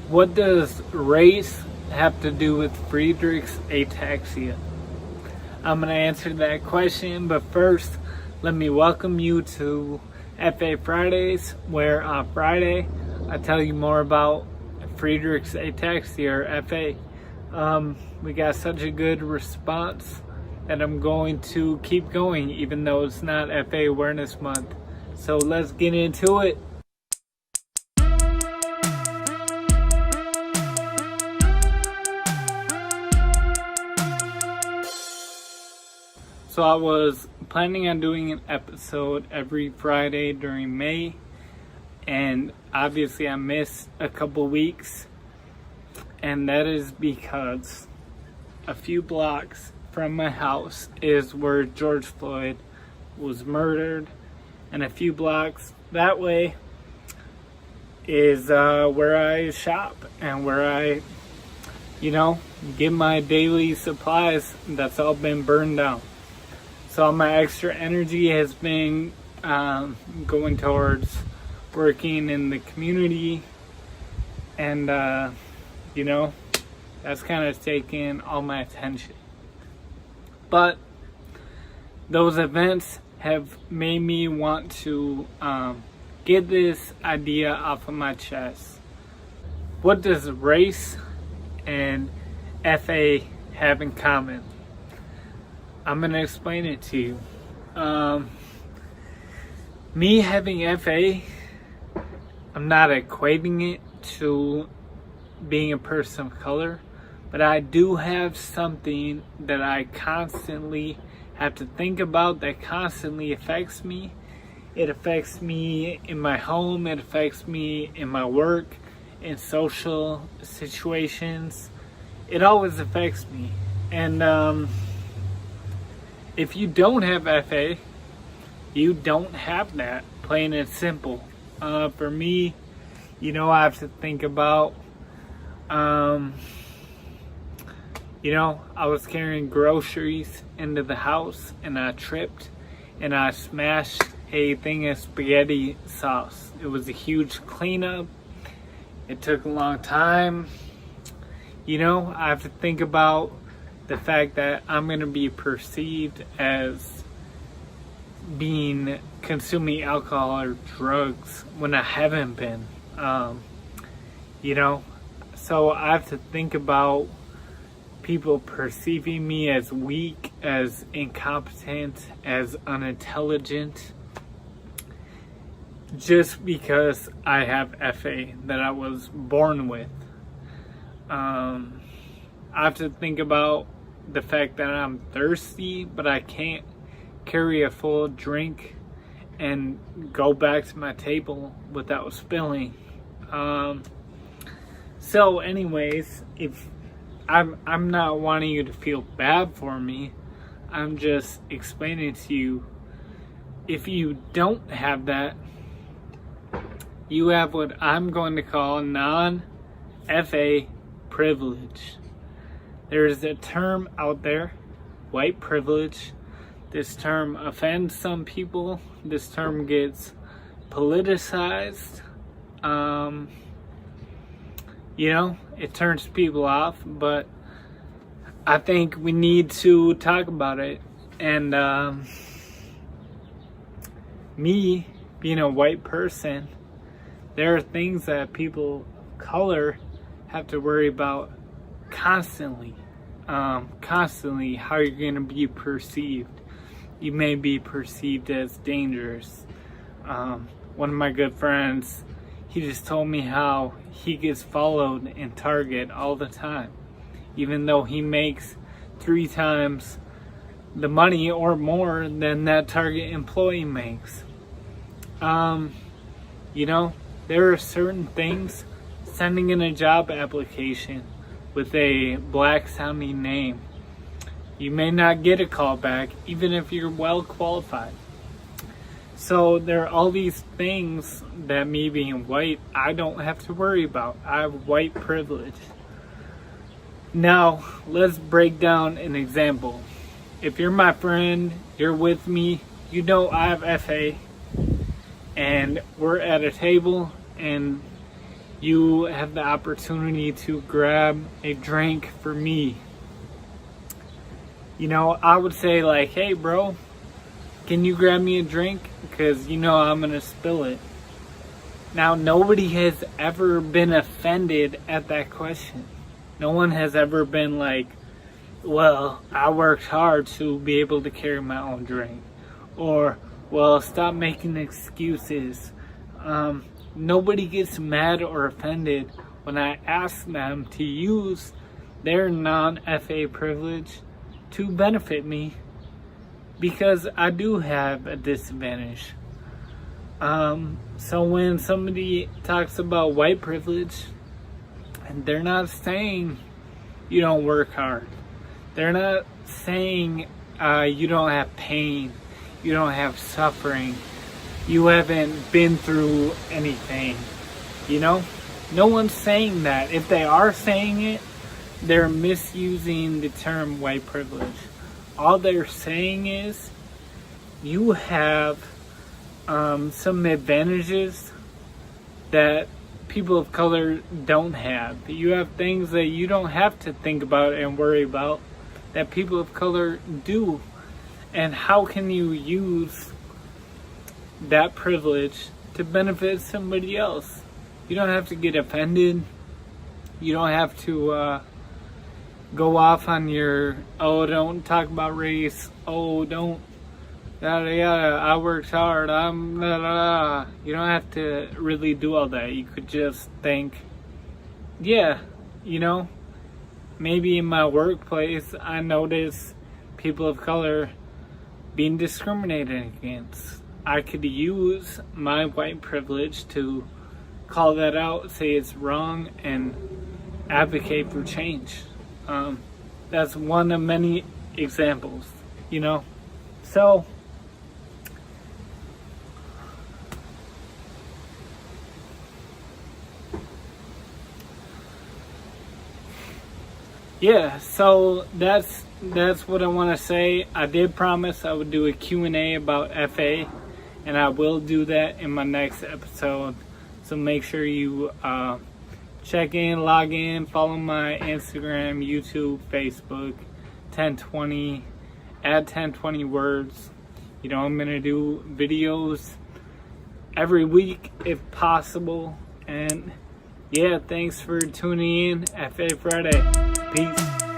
What does race have to do with Friedreich's ataxia? I'm going to answer that question, but first, let me welcome you to Fridays, where on Friday, I tell you more about Friedreich's ataxia, or FA. We got such a good response that I'm going to keep going, even though it's not FA Awareness Month. So let's get into it. So I was planning on doing an episode every Friday during May, and obviously I missed a couple weeks, and that is because a few blocks from my house is where George Floyd was murdered, and a few blocks that way is where I shop and where I, get my daily supplies. That's all been burned down. So all my extra energy has been going towards working in the community, and that's kind of taken all my attention. But those events have made me want to get this idea off of my chest. What does race and FA have in common? I'm going to explain it to you. Me having FA, I'm not equating it to being a person of color, but I do have something that I constantly have to think about that constantly affects me. It affects me in my home, it affects me in my work, in social situations. It always affects me. And if you don't have FA, you don't have that, plain and simple. For me, I have to think about, I was carrying groceries into the house and I tripped and I smashed a thing of spaghetti sauce. It was a huge cleanup. It took a long time. I have to think about the fact that I'm going to be perceived as consuming alcohol or drugs when I haven't been. So I have to think about people perceiving me as weak, as incompetent, as unintelligent, just because I have FA that I was born with. I have to think about the fact that I'm thirsty, but I can't carry a full drink and go back to my table without spilling. So anyways, if I'm not wanting you to feel bad for me, I'm just explaining to you, if you don't have that, you have what I'm going to call non-FA privilege. There is a term out there, white privilege. This term offends some people. This term gets politicized. It turns people off, but I think we need to talk about it. And me being a white person, there are things that people of color have to worry about constantly. How you're going to be perceived. You may be perceived as dangerous. One of my good friends, he just told me how he gets followed in Target all the time, even though he makes 3 times the money or more than that Target employee makes. There are certain things, sending in a job application with a black sounding name, you may not get a call back even if you're well qualified. So there are all these things that me being white, I don't have to worry about. I have white privilege. Now let's break down an example. If you're my friend, you're with me, I have FA, and we're at a table and you have the opportunity to grab a drink for me. You know, I would say like, hey bro, can you grab me a drink? Because you know I'm gonna spill it. Now, nobody has ever been offended at that question. No one has ever been like, well, I worked hard to be able to carry my own drink. Or, well, stop making excuses. Nobody gets mad or offended when I ask them to use their non-FA privilege to benefit me, because I do have a disadvantage. So when somebody talks about white privilege, and they're not saying you don't work hard, they're not saying you don't have pain, you don't have suffering, you haven't been through anything, you know? No one's saying that. If they are saying it, they're misusing the term white privilege. All they're saying is you have some advantages that people of color don't have. You have things that you don't have to think about and worry about that people of color do. And how can you use that privilege to benefit somebody else? You don't have to get offended. You don't have to go off on your, oh, don't talk about race, oh, don't yada yada, I worked hard, I'm da, da, da. You don't have to really do all that. You could just think, yeah, you know, maybe in my workplace I notice people of color being discriminated against. I could use my white privilege to call that out, say it's wrong, and advocate for change. That's one of many examples, you know. So yeah, so that's what I want to say. I did promise I would do a Q&A about FA, and I will do that in my next episode. So make sure you check in, log in, follow my Instagram, YouTube, Facebook, 1020, add 1020 words. You know, I'm going to do videos every week if possible. And yeah, thanks for tuning in. FA Friday. Peace.